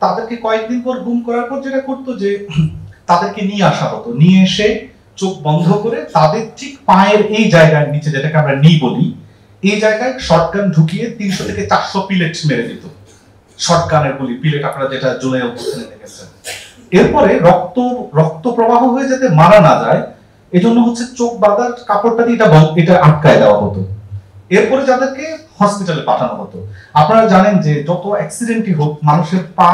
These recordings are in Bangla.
তাদেরকে কয়েকদিন পর গুম করার পর যেটা করতো যে তাদেরকে নিয়ে আসা হতো, নিয়ে এসে চোখ বন্ধ করে তাদের ঠিক পায়ের এই জায়গার নিচে, যেটাকে আমরা নি বলি, এই জায়গায় শটগান ঢুকিয়ে 300 থেকে 400 পিলেট মেরে দিত। শটগানের গুলি, পিলেট আপনারা যেটা জুলাই অভ্যুত্থানে দেখেছেন। এরপরে রক্ত রক্ত প্রবাহ হয়ে যাতে মারা না যায় এজন্য হচ্ছে চোখ বাঁধার কাপড়টা দিয়ে এটা আটকায় দেওয়া হতো। এরপরে যাদেরকে হসপিটালে পাঠানো হতো। আপনারা জানেন যে যত অ্যাক্সিডেন্টই হোক, মানুষের পা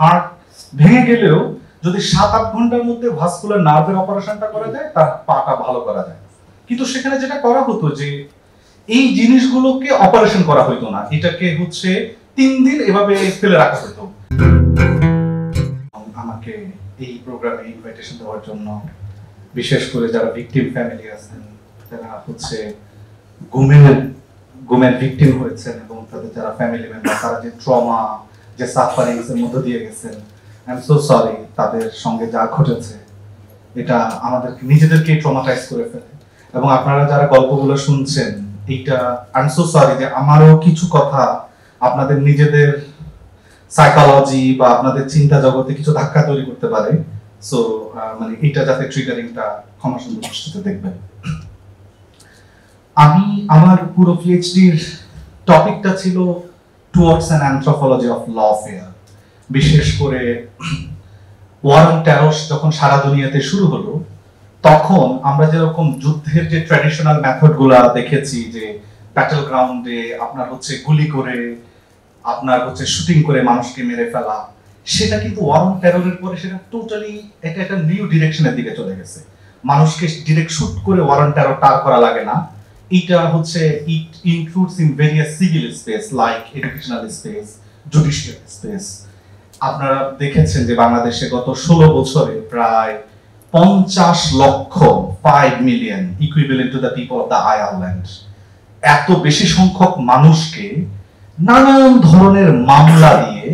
হার্ট ভেঙে গেলেও যদি 7-8 ঘন্টার মধ্যে ভাস্কুলার নার্ভের অপারেশনটা করা যায়, তার পাটা ভালো করা যায়। কিন্তু সেখানে যেটা করা হতো যে এই জিনিসগুলোকে অপারেশন করা হইতো না, এটাকে হচ্ছে 3 দিন এভাবে ফেলে রাখা হতো। আমাকে এই প্রোগ্রামে ইনভাইটেশন দেওয়ার জন্য, বিশেষ করে যারা ভিকটিম ফ্যামিলি আছেন, যারা হচ্ছে গুমের ভিকটিম হয়েছেন এবং তাদের যারা ফ্যামিলি মেম্বার, তারা যে ট্রমা, যে সাফারিংস এর মধ্যে দিয়ে গেছেন, আই এম সো সরি। তাদের সঙ্গে যা ঘটেছে এটা আমাদেরকে নিজেদেরকে ট্রমাটাইজ করে ফেলে। এবং আপনারা যারা গল্পগুলো শুনছেন, এইটা আই এম সো সরি যে আমারও কিছু কথা আপনাদের নিজেদের সাইকোলজি বা আপনাদের চিন্তা জগতে কিছু ধাক্কা তৈরি করতে পারে। সো মানে এটা যাতে ট্রিগারিংটা ক্ষমা সুন্দর দৃষ্টিতে দেখবেন। আমি আমার পুরো পিএইচডির টপিকটা ছিল টুয়ার্ডস অ্যান অ্যানথ্রোপোলজি অফ লফেয়ার। বিশেষ করে ওয়ার অন টেরর যখন সারা দুনিয়াতে শুরু হলো, তখন আমরা যেরকম যুদ্ধের যে ট্র্যাডিশনাল মেথডগুলা দেখেছি, যে ব্যাটল গ্রাউন্ডে আপনার হচ্ছে গুলি করে, আপনার হচ্ছে শুটিং করে মানুষকে মেরে ফেলা, সেটা কিন্তু ওয়ার অন টেররের পরে সেটা টোটালি একটা নিউ ডিরেকশনের দিকে চলে গেছে। মানুষকে ডিরেক্ট শুট করে ওয়ার অন টেরর টার করা লাগে না। এটা হচ্ছে it includes in various civil space like educational space, judicial space. আপনারা দেখেছেন যে বাংলাদেশে গত 16 বছরে প্রায় 50 লক্ষ 5 million equivalent to the people of the Ireland, এত বেশি সংখ্যক মানুষকে নানান ধরনের মামলা দিয়ে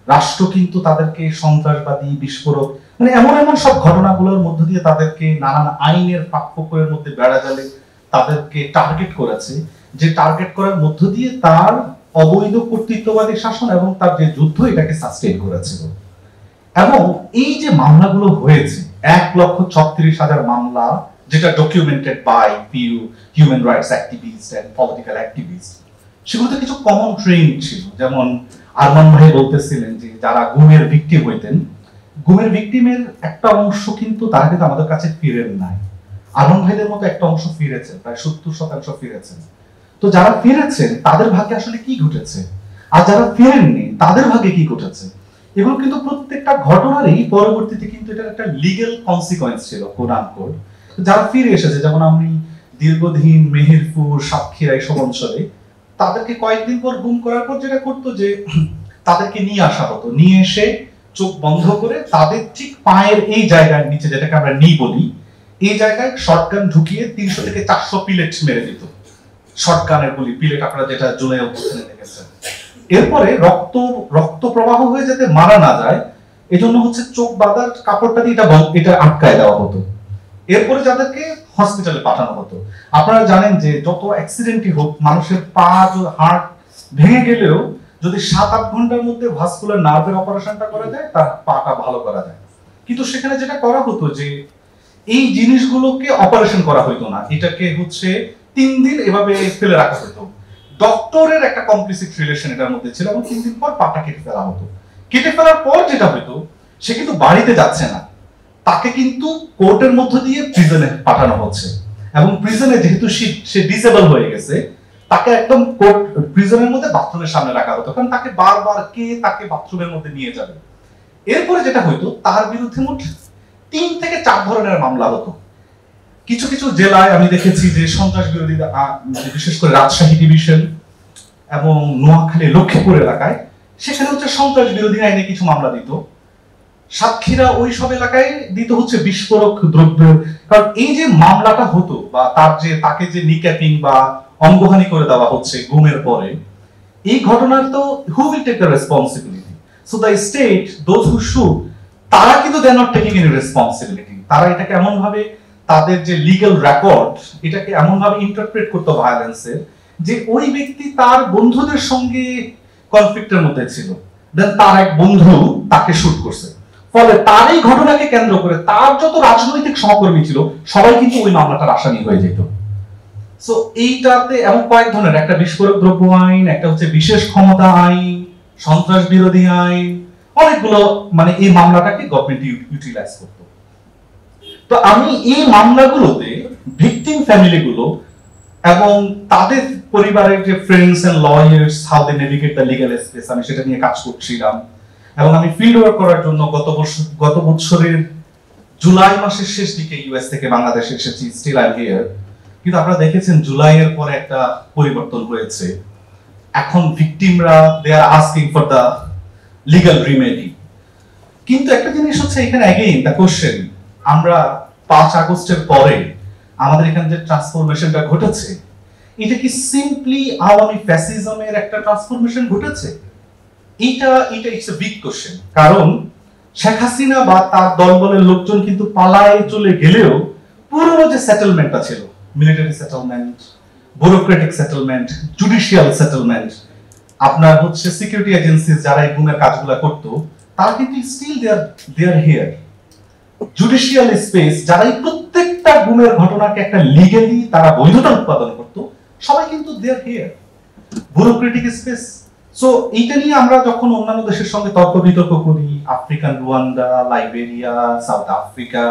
রাষ্ট্র কিন্তু তাদেরকে সন্ত্রাসবাদী, বিস্ফোরক, মানে এমন এমন সব ঘটনাগুলোর মধ্য দিয়ে তাদেরকে নানান আইনের ফাঁকফোকরের মধ্যে বেড়া জালে তাদেরকে টার্গেট করেছে, যে টার্গেট করার মধ্য দিয়ে তার অবৈধ কর্তৃত্ববাদী শাসন এবং তার যে যুদ্ধ এটাকে সাস্টেইন করেছিল। এবং এই যে মামলাগুলো হয়েছে 1,36,000 মামলা, যেটা documented by Pew human rights activist and political activist, সেগুলোতে কিছু কমন ট্রেন্ড ছিল। যেমন আরমান ভাই বলতেছিলেন যে যারা গুমের ভিকটিম হইতেন, গুমের ভিকটিমের একটা অংশ কিন্তু তারা কিন্তু আমাদের কাছে ফিরেন নাই। আরমান ভাইদের মতো একটা অংশ ফিরেছে, প্রায় 70% ফিরেছেন। তো যারা ফিরেছেন তাদের ভাগ্যে আসলে কি ঘটেছে, আর যারা ফিরেননি তাদের ভাগ্যে কি ঘটেছে, এগুলো কিন্তু প্রত্যেকটা ঘটনারই পরবর্তীতে কিন্তু এটা একটা লিগ্যাল কনসিকোয়েন্স ছিল কোড আনকোড। যারা ফিরে এসেছে, যেমন আমি দীর্ঘদিন মেহেরপুর, সাতক্ষীরা এইসব অঞ্চলে, তাদেরকে কয়েকদিন পর গুম করার পর যেটা করতো যে তাদেরকে নিয়ে আসা হতো, নিয়ে এসে চোখ বন্ধ করে তাদের ঠিক পায়ের এই জায়গার নিচে, যেটাকে আমরা নি বলি, এই জায়গায় শটগান ঢুকিয়ে 300 থেকে 400 পিলেট মেরে দিত। শটগানের গুলি, পিলেট আপনারা যেটা জুলাই অভ্যুত্থানে দেখেছেন। এরপরে রক্ত প্রবাহ হয়ে যাতে মারা না যায় এজন্য হচ্ছে চোখ বাঁধার কাপড়টা দিয়ে এটা আটকায় দেওয়া হতো। এরপরে যাদেরকে হসপিটালে পাঠানো হতো। আপনারা জানেন যে যত অ্যাক্সিডেন্টই হোক, মানুষের পা হার্ট ভেঙে গেলেও যদি 7-8 ঘন্টার মধ্যে ভাস্কুলার নার্ভের অপারেশনটা করা যায়, তার পাটা ভালো করা যায়। কিন্তু সেখানে যেটা করা হতো যে এই জিনিসগুলোকে অপারেশন করা হইতো না, এটাকে হচ্ছে 3 দিন এভাবে ফেলে রাখা হতো। ডক্টরের একটা কমপ্লিসিট রিলেশন এটার মধ্যে ছিল এবং 3 দিন পর পাটা কেটে ফেলা হতো। কেটে ফেলার পর যেটা হতো, সে কিন্তু বাড়িতে যাচ্ছে না, তাকে কিন্তু কোর্টের মধ্য দিয়ে প্রিজনে পাঠানো হচ্ছে। এবং প্রিজনে যেহেতু সে ডিসেবল হয়ে গেছে, তাকে একদম কোর্ট প্রিজনের মধ্যে বাথরুমের সামনে রাখা হতো, কারণ তাকে বারবার কে তাকে বাথরুমের মধ্যে নিয়ে যাবে। এরপরে যেটা হতো, তার বিরুদ্ধে মোট 3 থেকে 4 ধরনের মামলা হতো। কিছু কিছু জেলায় আমি দেখেছি যে সন্ত্রাস বিরোধী, বিশেষ করে রাজশাহী ডিভিশন এবং নোয়াখালী, লক্ষ্মীপুর এলাকায়, সেখানে হচ্ছে সন্ত্রাস বিরোধী আইনে কিছু মামলা দিত। সাতক্ষীরা ওই সব এলাকায় দিত হচ্ছে বিস্ফোরক দ্রব্য। কারণ এই যে মামলাটা হতো বা তাকে যে নিক্যাপিং বা অঙ্গহানি করে দেওয়া হচ্ছে গুমের পরে, এই ঘটনার তো who will take the responsibility? So the state, those who should, তারা কিন্তু they are not taking any responsibility. তারা এটাকে এমন ভাবে, তাদের যে লিগ্যাল রেকর্ড, এটাকে এমন ভাবে ইন্টারপ্রেট করতে ভায়োলেন্সের, যে ওই ব্যক্তি তার বন্ধুদের সঙ্গে কনফ্লিক্টের মধ্যে ছিল, দেন তার এক বন্ধু তাকে শুট করছে, ফলে তার এই ঘটনাকে কেন্দ্র করে তার যত রাজনৈতিক সহকর্মী ছিল সবাই কিন্তু ওই মামলাটার আসামি হয়ে যেত। সো এইটাতে এমন কয়েক ধরনের, একটা বিস্ফোরক দ্রব্য আইন, একটা হচ্ছে বিশেষ ক্ষমতা আইন, সন্ত্রাস বিরোধী আইন, অনেকগুলো মানে এই মামলাটাকে গভর্নমেন্ট ইউটিলাইজ করত। তো আমি এই মামলাগুলোতে ভিকটিম ফ্যামিলিগুলো এবং তাদের পরিবারের যে friends and lawyers, how they navigate the legal space, আমি সেটা নিয়ে কাজ করছিলাম। এবং আমি ফিল্ড ওয়ার্ক করার জন্য গত বছরের জুলাই মাসের শেষ দিকে ইউএস থেকে বাংলাদেশে এসেছি, স্টিল আই এম হিয়ার। কিন্তু আপনারা দেখেছেন জুলাইয়ের পরে একটা পরিবর্তন হয়েছে। এখন ভিকটিমরা they are asking for the legal remedy. কিন্তু একটা জিনিস হচ্ছে এখানে অ্যাগেইন দ্য কোশ্চেন, আমরা 5 আগস্টের পরে আমাদের এখানে যে ট্রান্সফরমেশনটা ঘটেছে, এটা কি সিম্পলি আওয়ামী ফ্যাসিজমের একটা ট্রান্সফরমেশন ঘটেছে? এটা ইটস এ বিগ কোশ্চেন। কারণ শেখ হাসিনা বা তার দলবলের লোকজন কিন্তু পালায়ে চলে গেলেও পুরো যে সেটেলমেন্টটা ছিল, military settlement, bureaucratic settlement, judicial settlement, আপনার হচ্ছে সিকিউরিটি এজেন্সিজ যারা এই গুমের কাজগুলো করতো, তারা কিন্তু still they are here. Judicial space যারা এই প্রত্যেকটা গুমের ঘটনাকে একটা লিগ্যালি তারা বৈধতা উৎপাদন করতো, সবাই কিন্তু they are here. Bureaucratic space. So এইটা নিয়ে আমরা যখন অন্যান্য দেশের সঙ্গে তর্ক বিতর্ক করি, African Rwanda, Liberia, south Africa,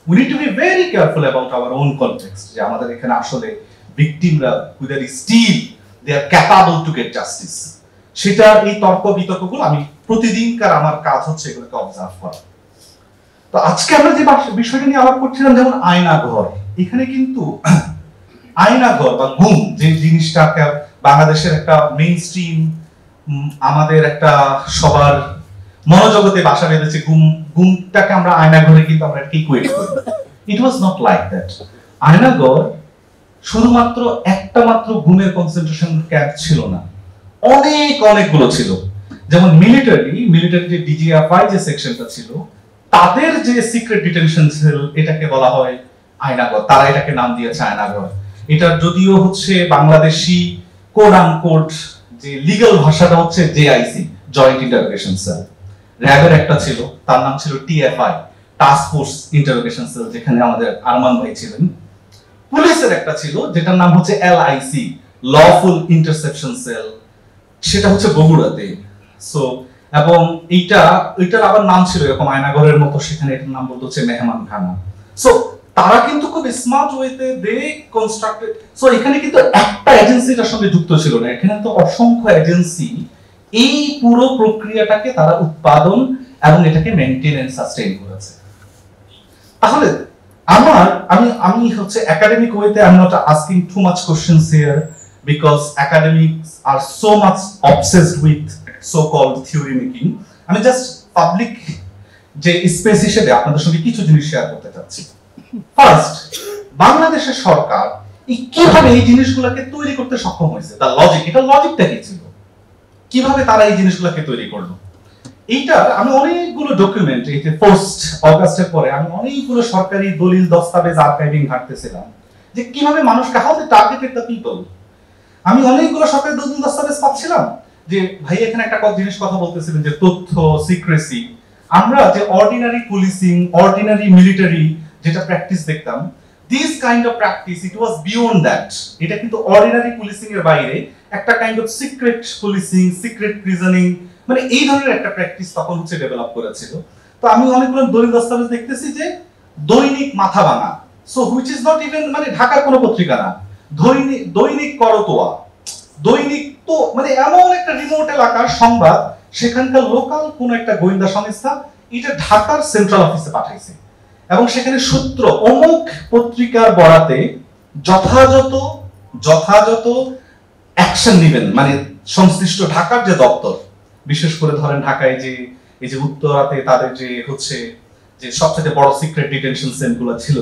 we need to be very careful about our own context, যে আমাদের এখানে আসলে ভিকটিমরা whether still they are capable to get justice, সেটা এই তর্ক বিতর্কগুলো আমি প্রতিদিনকার আমার কাজ হচ্ছে এগুলোকে অবজার্ভ করা। তো আজকে আমরা যে বিষয়টা নিয়ে আলাপ করছিলাম, যেমন আয়নাঘর, এখানে কিন্তু আয়নাঘর বা গুম যে জিনিসটাকে বাংলাদেশের একটা মেইন স্ট্রিম, আমাদের একটা সবার মনোজগতে বাসা বেঁধেছে, গুমটাকে আমরা আয়নাঘরে কিন্তু আমরা ইকুয়েট করি। ইট was not like that. Aynaghor শুধুমাত্র একটা মাত্র গুমের কনসেন্ট্রেশন ক্যাম্প ছিল না, অনেকগুলো ছিল। যেমন মিলিটারি যে ডিজিএফআই যে সেকশনটা ছিল, তাদের যে সিক্রেট ডিটেনশন সেল, এটাকে বলা হয় আয়নাঘর। তারা এটাকে নাম দিয়েছে আয়নাঘর। এটা যদিও হচ্ছে বাংলাদেশি কোড আনকোড যে লিগ্যাল ভাষাটা হচ্ছে জেআইসি, জয়েন্ট ইন্টারোগেশন সেল। র‍্যাবের একটা ছিল, তার নাম ছিল TFI, task force interrogation sell, যেখানে আমাদের আরমান ভাই ছিলেন। পুলিশের একটা ছিল যেটার নাম হচ্ছে এলআইসি, লফুল ইন্টারসেপশন সেল, সেটা হচ্ছে বগুড়াতে। সো এবং এইটার আবার নাম ছিল এরকম আয়নাঘরের মতো, সেখানে এটার নাম বলতে হচ্ছে মেহমান খানা। সো তারা কিন্তু খুব স্মার্ট ওয়েতে দে কনস্ট্রাক্টেড। সো এখানে কিন্তু একটা এজেন্সিটার সঙ্গে যুক্ত ছিল না, এখানে তো অসংখ্য এজেন্সি এই পুরো প্রক্রিয়াটাকে তারা উৎপাদন এবং এটাকে মেইনটেইন এন্ড সাস্টেইন করেছে। তাহলে আমি হচ্ছে একাডেমিক ওয়েতে I am not asking too much questions here, because academics are so much obsessed with so called theory making. আমি জাস্ট পাবলিক যে স্পেস হিসেবে আপনাদের সঙ্গে কিছু জিনিস শেয়ার করতে চাচ্ছি। ফার্স্ট, বাংলাদেশের সরকার কিভাবে এই জিনিসগুলোকে তৈরি করতে সক্ষম হয়েছে, তার লজিক, এটা লজিকটা কি ছিল, কিভাবে তারা এই জিনিসগুলোকে তৈরি করলো। এইটা আমি অনেকগুলো ডকুমেন্ট, এই যে 1 অগাস্টের পরে আমি অনেকগুলো সরকারি দলিল দস্তাবেজ আর্কাইভিং ঘাটতেছিলাম যে কিভাবে মানুষকে, how they targeted the people. আমি অনেকগুলো সরকারি দলিল দস্তাবেজ পাচ্ছিলাম যে ভাই এখানে একটা জিনিস কথা বলতেছিলেন যে তথ্য সিক্রেসি। আমরা যে অর্ডিনারি পুলিশিং, অর্ডিনারি মিলিটারি যেটা প্র্যাকটিস দেখতাম, this kind of practice it was beyond that. এটা কিন্তু অর্ডিনারি পুলিশিং এর বাইরে একটা kind of secret policing, secret prisoning, মানে এই ধরনের একটা প্র্যাকটিস তখন হচ্ছে ডেভেলপ করেছিল। তো আমি অনেকগুলো দলিল দস্তাবেজ দেখতেছি যে দৈনিক মাথা ভাঙা, so which is not even মানে ঢাকার কোনো পত্রিকা না, দৈনিক করতোয়া, দৈনিক তো মানে এমন একটা রিমোট এলাকার সংবাদ, সেখানকার লোকাল কোন একটা গোয়েন্দা সংস্থা এটা ঢাকার সেন্ট্রাল অফিসে পাঠাইছে এবং সেখানে সূত্র অমুক পত্রিকার বরাতে যথাযথ অ্যাকশন নেবেন, মানে সংশ্লিষ্ট ঢাকার যে দপ্তর, বিশেষ করে ধরেন ঢাকায় যে এই যে উত্তরাতে তাদের যে হচ্ছে যে সবচেয়ে বড় সিক্রেট ডিটেনশন সেলগুলো ছিল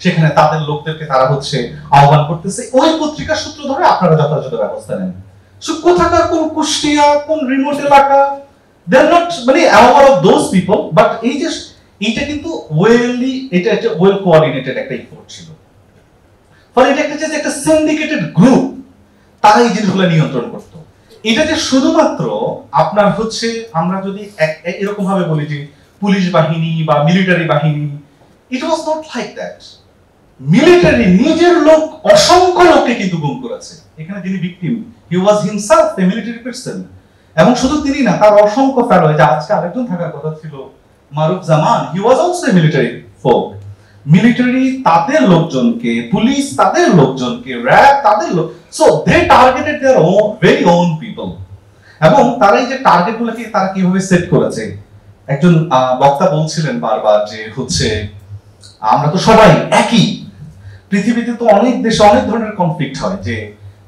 সেখানে তাদের লোকদেরকে তারা হচ্ছে আহ্বান করতেছে ওই পত্রিকার সূত্র ধরে আপনারা যথাযথ ব্যবস্থা নেন। সো কোথাকার কোন কুষ্টিয়া, কোন রিমোট এলাকা, দে আর নট মানে aware of those people, but এই যে এটা কিন্তু এটা একটা ওয়েল কোঅর্ডিনেটেড একটা এফোর্ট ছিল। ফলে এটা একটা সিন্ডিকেটেড গ্রুপ, তারা এই জিনিসগুলো নিয়ন্ত্রণ করত। এটা যে শুধুমাত্র আপনার হচ্ছে আমরা যদি এরকম ভাবে বলি যে পুলিশ বাহিনী বা মিলিটারি বাহিনী, it was not like that. Military নিজের লোক অসংখ্য লোককে কিন্তু গুম করেছে। এখানে যিনি victim, he was himself a military person. এবং শুধু তিনি না, তার অসংখ্য ফেলো, যে আজকে আরেকজন থাকার কথা ছিল Maruf Zaman, he was also a military folk. Military তাদের লোকজনকে, পুলিশ তাদের লোকজনকে, র‍্যাব তাদের লোক, so they targeted their own very own people. এবং তারা এই যে টার্গেটগুলোকে তারা কিভাবে সেট করেছে, একজন বক্তা বলছিলেন বারবার যে হচ্ছে আমরা তো সবাই একই, পৃথিবীতে তো অনেক দেশে অনেক ধরনের কনফ্লিক্ট হয়, যে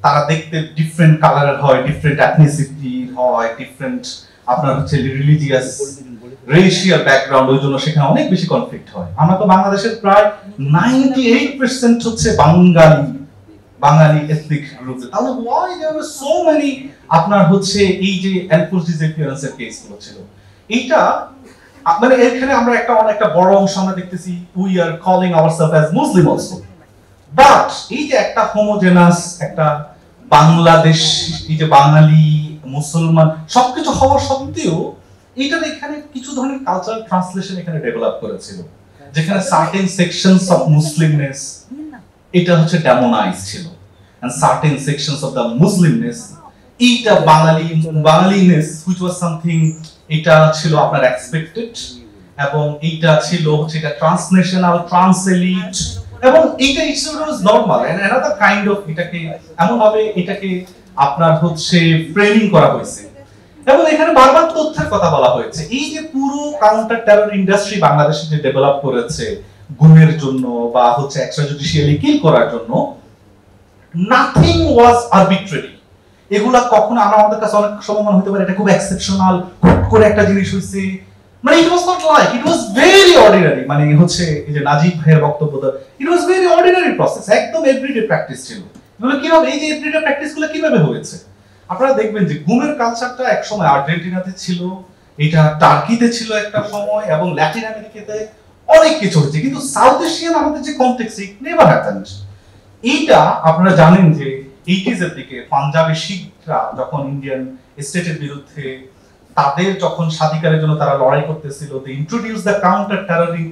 তারা দেখতে ডিফারেন্ট কালারের হয়, ডিফারেন্ট এথনিসিটি হয়, ডিফারেন্ট আপনার হচ্ছে রিলিজিয়াস রেশিয়াল ব্যাকগ্রাউন্ড, ওই জন্য সেখানে অনেক বেশি কনফ্লিক্ট হয়। আমরা তো বাংলাদেশের প্রায় 98% হচ্ছে বাঙালি এথনিক গ্রুপ, তাহলে why there were so many আপনার হচ্ছে এই যে এনফোর্স ডিসঅ্যাপিয়ারেন্স এর কেসগুলো ছিল। এইটা মানে এখানে আমরা একটা বড় অংশ আমরা দেখতেছি, we are calling ourself as Muslim also, but এই যে একটা হোমোজেনাস একটা বাংলাদেশ, এই যে বাঙালি মুসলমান সবকিছু হওয়া সত্ত্বেও এইটার এখানে কিছু ধরনের কালচারাল ট্রান্সলেশন এখানে ডেভেলপ করেছিল, যেখানে সার্টেন সেকশনস অফ মুসলিমনেস এটা হচ্ছে ডেমোনাইজ ছিল, and certain sections of the Muslimness এইটা বাঙালিনেস হুইচ ওয়াজ সামথিং, এটা ছিল আপনার এক্সপেক্টেড, এবং এইটা ছিল হচ্ছে এটা ট্রান্সনেশনাল, ট্রান্সএলিট, এবং এইটা it's normal and another kind of, এটাকে এমন ভাবে এটাকে আপনার হচ্ছে ফ্রেমিং করা হয়েছে। এবং এখানে বারবার তথ্যের কথা বলা হয়েছে, এই যে পুরো কাউন্টার টেরর ইন্ডাস্ট্রি বাংলাদেশে যে ডেভেলপ করেছে গুমের জন্য বা হচ্ছে এক্সট্রাজুডিশিয়ালি কিল করার জন্য, নাথিং ওয়াজ আরবিট্রারি। এগুলা কখনো আমাদের কাছে অনেক সময় মনে হতে পারে এটা খুব এক্সেপশনাল, হুট করে একটা জিনিস হইছে, মানে it was not like, it was very ordinary. মানে হচ্ছে এই যে নাজিব ভাইয়ের বক্তব্য, it was very ordinary process, একদম এভরিডে প্র্যাকটিস ছিল। এগুলো কিভাবে, এই যে এভরিডে প্র্যাকটিসগুলো কিভাবে হয়েছে, আপনারা দেখবেন যে গুমের কালচারটা একসময় আর্জেন্টিনাতে ছিল, এটা টার্কিতে ছিল একটা সময়, এবং ল্যাটিন আমেরিকাতে অনেক কিছু হচ্ছে, কিন্তু সাউথ এশিয়ান আমাদের যে কনটেক্সট, ইট নেভার হ্যাপেন্ড। এইটা আপনারা জানেন যে 80s এর দিকে পাঞ্জাবের শিখরা যখন ইন্ডিয়ান স্টেটের বিরুদ্ধে তাদের যখন স্বাধিকারের জন্য তারা লড়াই করতেছিল, দে ইন্ট্রোডিউস দ্য কাউন্টার টেররিং